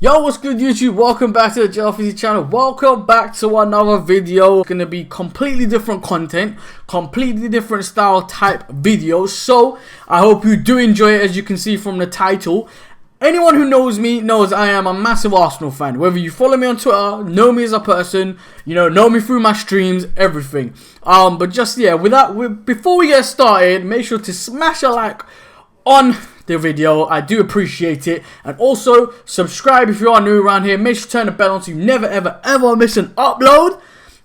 Yo, what's good YouTube? Welcome back to the JRFIZZY channel. Welcome back to another video. It's going to be completely different content, completely different style type videos. So, I hope you do enjoy it. As you can see from the title, anyone who knows me knows I am a massive Arsenal fan. Whether you follow me on Twitter, know me as a person, know me through my streams, everything. But just, yeah, before we get started, make sure to smash a like on the video. I do appreciate it, and also subscribe if you are new around here. Make sure to turn the bell on so you never ever miss an upload.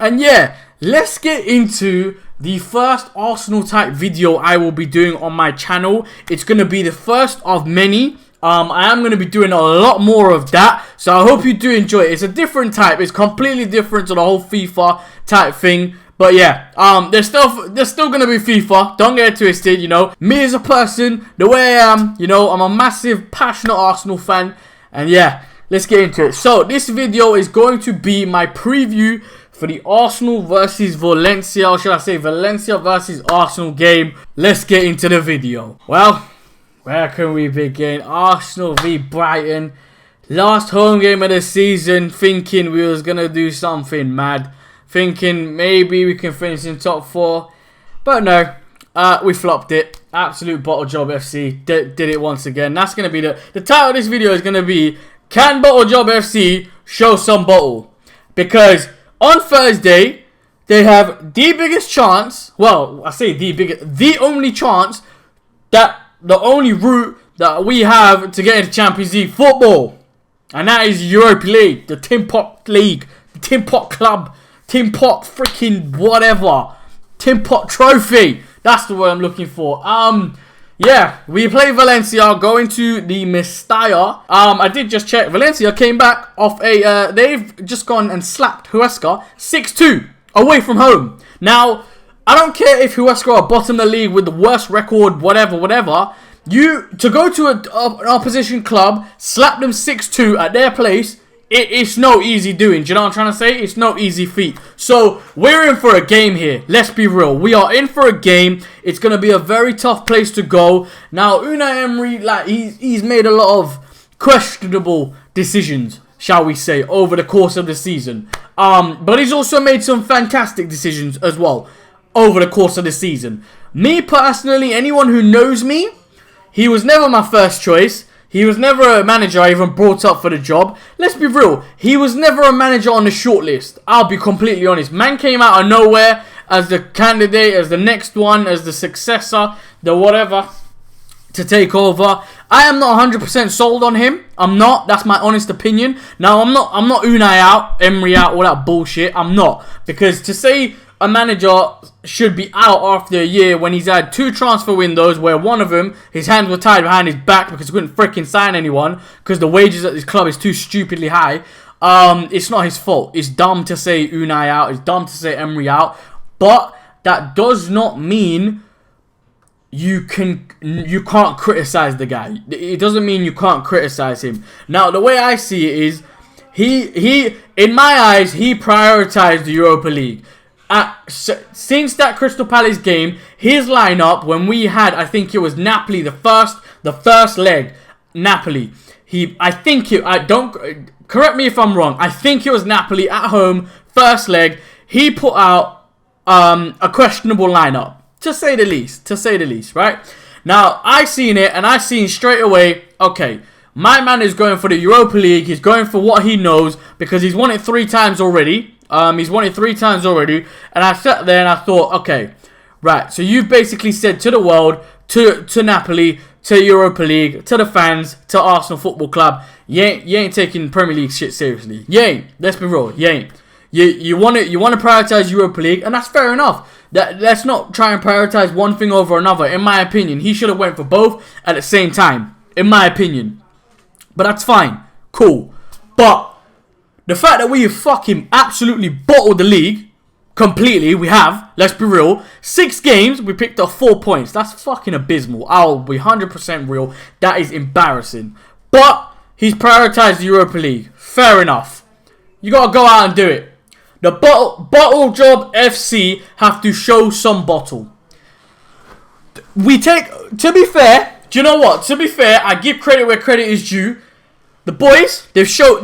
And yeah, let's get into the first Arsenal type video I will be doing on my channel. It's going to be the first of many. I am going to be doing a lot more of that, so I hope you do enjoy it. It's a different type. It's completely different to the whole FIFA type thing. But yeah, there's still gonna be FIFA. Don't get it twisted, Me as a person, the way I am, I'm a massive, passionate Arsenal fan. And yeah, let's get into it. So this video is going to be my preview for the Arsenal versus Valencia, or should I say Valencia versus Arsenal game. Let's get into the video. Well, where can we begin? Arsenal v Brighton. Last home game of the season, thinking we was gonna do something mad. Thinking maybe we can finish in top 4. But no, we flopped it. Absolute bottle job FC. Did it once again. That's going to be the title of this video is going to be, can bottle job FC show some bottle? Because on Thursday, they have the biggest chance. Well, I say the only chance, that the only route that we have to get into Champions League football. And that is Europa League. The Tin Pot League. The Tin Pot Club. Tin Pot freaking whatever. Tin Pot Trophy. That's the word I'm looking for. Yeah, we play Valencia, going to the Mestalla. I did just check. Valencia came back off they've just gone and slapped Huesca 6-2 away from home. Now, I don't care if Huesca are bottom of the league with the worst record, whatever. To go to an opposition club, slap them 6-2 at their place, it's no easy doing. Do you know what I'm trying to say? It's no easy feat. So, we're in for a game here. Let's be real. We are in for a game. It's going to be a very tough place to go. Now, Unai Emery, he's made a lot of questionable decisions, shall we say, over the course of the season. But he's also made some fantastic decisions as well over the course of the season. Me, personally, anyone who knows me, he was never my first choice. He was never a manager I even brought up for the job. Let's be real. He was never a manager on the shortlist. I'll be completely honest. Man came out of nowhere as the candidate, as the next one, as the successor, the whatever, to take over. I am not 100% sold on him. I'm not. That's my honest opinion. Now, I'm not Unai out, Emery out, all that bullshit. I'm not. Because to say a manager should be out after a year when he's had 2 transfer windows where one of them, his hands were tied behind his back because he couldn't freaking sign anyone because the wages at this club is too stupidly high. It's not his fault. It's dumb to say Unai out. It's dumb to say Emery out. But that does not mean you can't criticize the guy. It doesn't mean you can't criticize him. Now, the way I see it is, he in my eyes, he prioritized the Europa League. Since that Crystal Palace game, his lineup, when we had, I think it was Napoli, the first leg, Napoli. Don't correct me if I'm wrong. I think it was Napoli at home, first leg. He put out a questionable lineup, to say the least, right? Now, I seen it, and I seen straight away, okay, my man is going for the Europa League. He's going for what he knows, because he's won it 3 times already. And I sat there and I thought, okay, right, so you've basically said to the world, to Napoli, to Europa League, to the fans, to Arsenal Football Club, you ain't taking Premier League shit seriously. You ain't. Let's be real, you ain't. You want to prioritize Europa League, and that's fair enough. Let's not try and prioritize one thing over another. In my opinion, he should have went for both at the same time. In my opinion, but that's fine, cool. But the fact that we have fucking absolutely bottled the league completely, we have, let's be real, 6 games, we picked up 4 points. That's fucking abysmal. I'll be 100% real. That is embarrassing. But he's prioritized the Europa League. Fair enough. You got to go out and do it. The bottle job FC have to show some bottle. To be fair, do you know what? To be fair, I give credit where credit is due. the boys, they've showed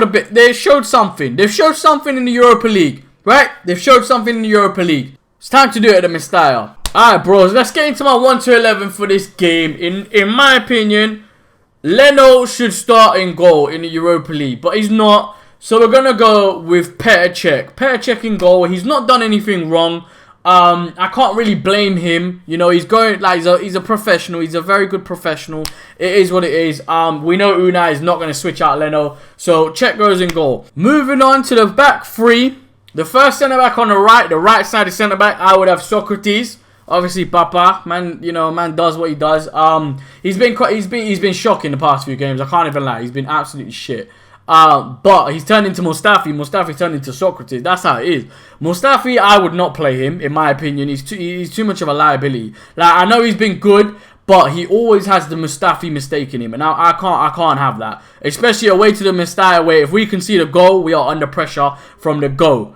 a bit. They showed something. They've showed something in the Europa League, right? They've showed something in the Europa League. It's time to do it at the Mestalla. Alright, bros, let's get into my 1 to 11 for this game. In my opinion, Leno should start in goal in the Europa League, but he's not. So we're gonna go with Petr Cech. Petr Cech in goal. He's not done anything wrong. I can't really blame him. You know, he's going like he's a professional. He's a very good professional. It is what it is. We know Unai is not going to switch out Leno, so Cech goes in goal. Moving on to the back three. The first centre back on the right side of centre back, I would have Socrates. Obviously, Papa, man, you know, man does what he does. He's been shocking the past few games. I can't even lie. He's been absolutely shit. But he's turned into Mustafi. Mustafi turned into Socrates. That's how it is. Mustafi, I would not play him, in my opinion. He's too much of a liability. Like, I know he's been good, but he always has the Mustafi mistake in him, and I can't have that. Especially away to the Mestalla, where if we concede a goal, we are under pressure from the go.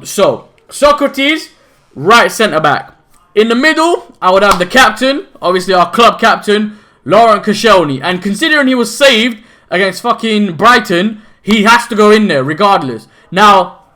So Socrates, right centre back. In the middle, I would have the captain, obviously our club captain, Laurent Koscielny. And considering he was saved against fucking Brighton, he has to go in there regardless. Now,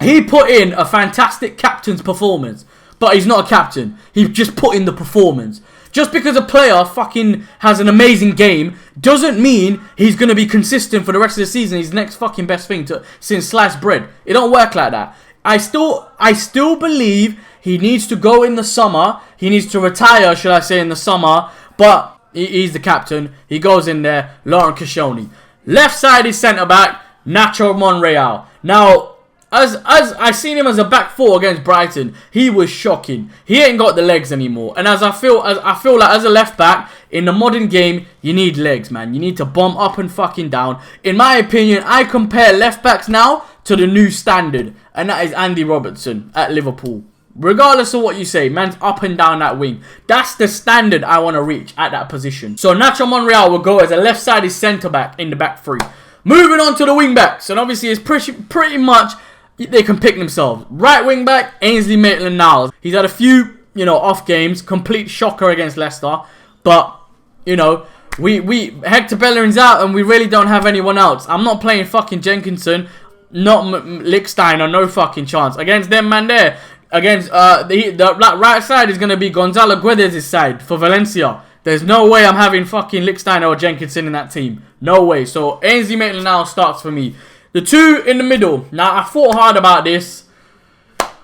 he put in a fantastic captain's performance, but he's not a captain. He just put in the performance. Just because a player fucking has an amazing game doesn't mean he's going to be consistent for the rest of the season. He's the next fucking best thing since sliced bread. It don't work like that. I still believe he needs to go in the summer. He needs to retire, should I say, in the summer. But he's the captain. He goes in there. Laurent Koscielny. Left side is centre back. Nacho Monreal. Now, as I seen him as a back four against Brighton, he was shocking. He ain't got the legs anymore. And I feel like as a left back in the modern game, you need legs, man. You need to bomb up and fucking down. In my opinion, I compare left backs now to the new standard, and that is Andy Robertson at Liverpool. Regardless of what you say, man's up and down that wing. That's the standard I want to reach at that position. So Nacho Monreal will go as a left-sided centre-back in the back three. Moving on to the wing-backs. And obviously it's pretty much, they can pick themselves. Right wing-back, Ainsley Maitland-Niles. He's had a few, off games. Complete shocker against Leicester. But, Hector Bellerin's out and we really don't have anyone else. I'm not playing fucking Jenkinson. Not Lichtsteiner, no fucking chance. Against them man there. Against the right side is going to be Gonzalo Guedes' side for Valencia. There's no way I'm having fucking Lichtsteiner or Jenkinson in that team. No way. So Ainsley Maitland-Niles starts for me. The two in the middle. Now I thought hard about this.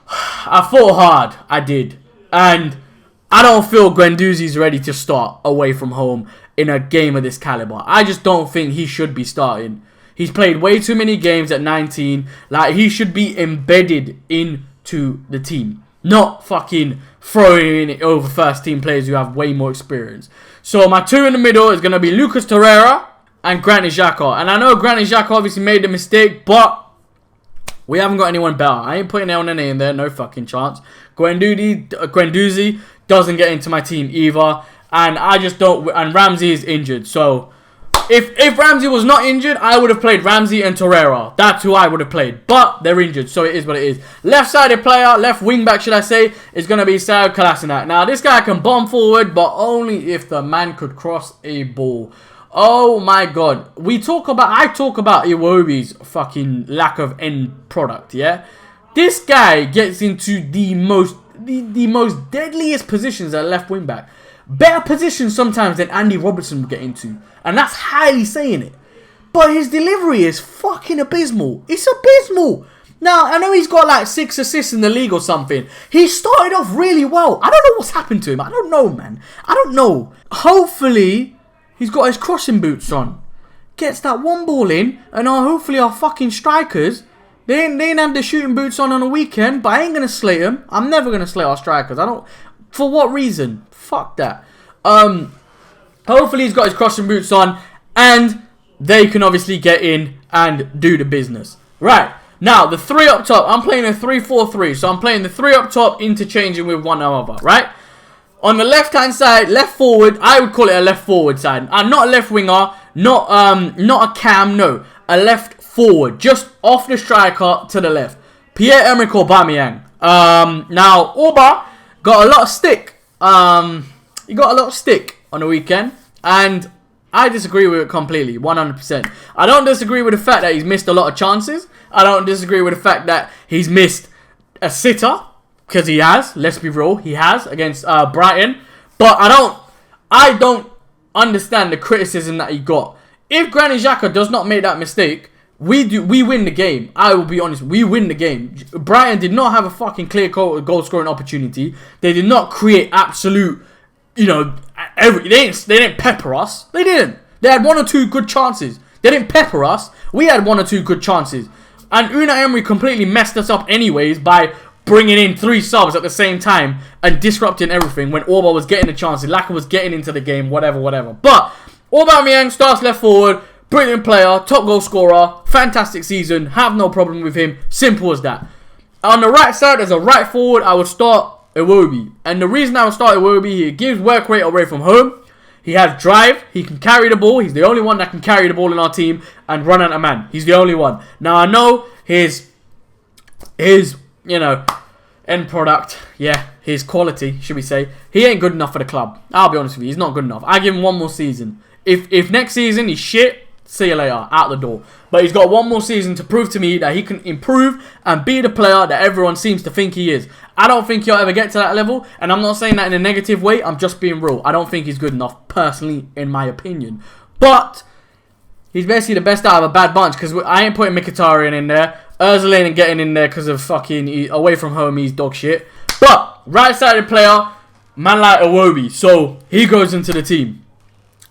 I did. And I don't feel Guendouzi's ready to start away from home in a game of this caliber. I just don't think he should be starting. He's played way too many games at 19. Like, he should be embedded into the team. Not fucking throwing it over first team players who have way more experience. So my two in the middle is going to be Lucas Torreira and Granit Xhaka. And I know Granit Xhaka obviously made the mistake, but we haven't got anyone better. I ain't putting Elneny in there. No fucking chance. Guendouzi doesn't get into my team either. And I just don't... And Ramsey is injured. So if Ramsey was not injured, I would have played Ramsey and Torreira. That's who I would have played. But they're injured, so it is what it is. Left-sided player, left wing-back, should I say, is going to be Sead Kolasinac. Now, this guy can bomb forward, but only if the man could cross a ball. Oh, my God. I talk about Iwobi's fucking lack of end product, yeah? This guy gets into the most deadliest positions at left wing-back. Better positions sometimes than Andy Robertson will get into. And that's highly saying it. But his delivery is fucking abysmal. It's abysmal. Now, I know he's got like 6 assists in the league or something. He started off really well. I don't know what's happened to him. I don't know, man. I don't know. Hopefully, he's got his crossing boots on. Gets that one ball in. And hopefully our fucking strikers, they ain't have their shooting boots on a weekend. But I ain't going to slate them. I'm never going to slate our strikers. For what reason? Fuck that. Hopefully he's got his crossing boots on and they can obviously get in and do the business. Right. Now, the three up top. I'm playing a 3-4-3. So I'm playing the three up top interchanging with one another. Right. On the left-hand side, left forward. I would call it a left forward side. Not a left winger. Not a cam. No. A left forward. Just off the striker to the left. Pierre-Emerick Aubameyang. Now, Auba got a lot of stick. He got a lot of stick on the weekend. And I disagree with it completely, 100%. I don't disagree with the fact that he's missed a lot of chances. I don't disagree with the fact that he's missed a sitter, because he has. Let's be real, he has against Brighton. But I don't understand the criticism that he got. If Granit Xhaka does not make that mistake, we win the game. I will be honest, we win the game. Brighton did not have a fucking clear goal scoring opportunity. They did not create absolute, you know, they didn't pepper us. They didn't. They had 1 or 2 good chances. They didn't pepper us. We had 1 or 2 good chances. And Unai Emery completely messed us up anyways by bringing in 3 subs at the same time and disrupting everything when Orba was getting the chances. Laka was getting into the game, whatever. But Aubameyang starts left forward. Brilliant player, top goal scorer, fantastic season. Have no problem with him. Simple as that. On the right side, as a right forward, I would start Iwobi. And the reason I would start Iwobi, he gives work rate away from home. He has drive. He can carry the ball. He's the only one that can carry the ball in our team and run at a man. He's the only one. Now, I know his you know, end product, yeah, his quality, should we say, he ain't good enough for the club. I'll be honest with you, he's not good enough. I give him 1 more season. If next season he's shit, see you later, out the door. But he's got 1 more season to prove to me that he can improve and be the player that everyone seems to think he is. I don't think he'll ever get to that level, and I'm not saying that in a negative way, I'm just being real. I don't think he's good enough, personally, in my opinion. But he's basically the best out of a bad bunch, because I ain't putting Mkhitaryan in there. Ozil ain't getting in there because of fucking away from home, he's dog shit. But right-sided player, man like Iwobi, so he goes into the team.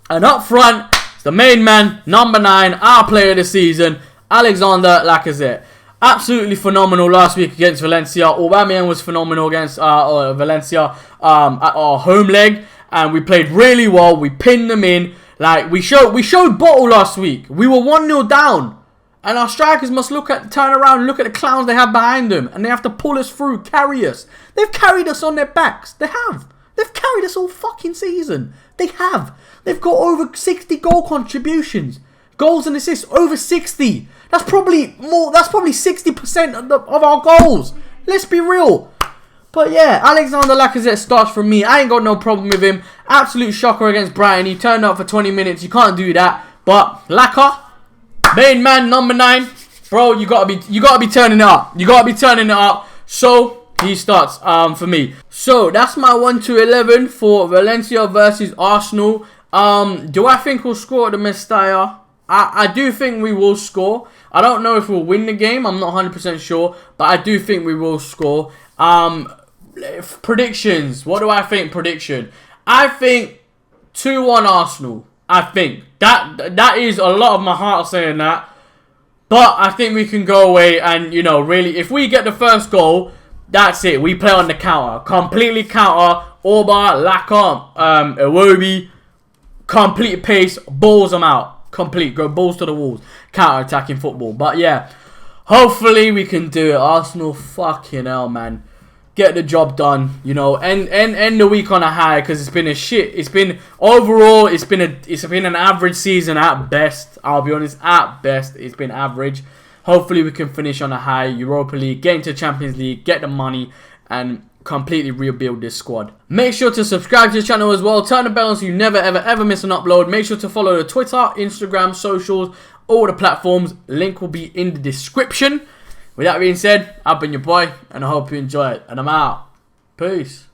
And up front, it's the main man, number 9, our player of the season, Alexander Lacazette. Absolutely phenomenal last week against Valencia. Aubameyang was phenomenal against Valencia at our home leg, and we played really well. We pinned them in. Like we showed bottle last week. We were 1-0 down, and our strikers must turn around and look at the clowns they have behind them, and they have to pull us through, carry us. They've carried us on their backs. They have. They've carried us all fucking season. They have. They've got over 60 goal contributions. Goals and assists, over 60. That's probably more. That's probably 60% of our goals. Let's be real. But yeah, Alexander Lacazette starts from me. I ain't got no problem with him. Absolute shocker against Brighton. He turned up for 20 minutes. You can't do that. But Laka, main man, number 9, bro. You gotta be turning it up. You gotta be turning it up. So he starts for me. So that's my 1-11 for Valencia versus Arsenal. Do I think we'll score at the Mestalla? I do think we will score. I don't know if we'll win the game. I'm not 100% sure. But I do think we will score. Predictions. What do I think? Prediction. I think 2-1 Arsenal. I think. That is a lot of my heart saying that. But I think we can go away and, you know, really, if we get the first goal, that's it. We play on the counter. Completely counter. Orba, Laka, Iwobi. Complete pace. Balls them out. Complete. Go balls to the walls. Counter-attacking football. But yeah. Hopefully we can do it. Arsenal, fucking hell, man. Get the job done. You know, end the week on a high, because it's been a shit. It's been overall. It's been an average season at best. I'll be honest. At best, it's been average. Hopefully we can finish on a high. Europa League, get into Champions League, get the money, and completely rebuild this squad. Make sure to subscribe to the channel as well. Turn the bell on so you never ever miss an upload. Make sure to follow the Twitter, Instagram, socials, all the platforms. Link will be in the description. With that being said, I've been your boy, and I hope you enjoy it. And I'm out. Peace.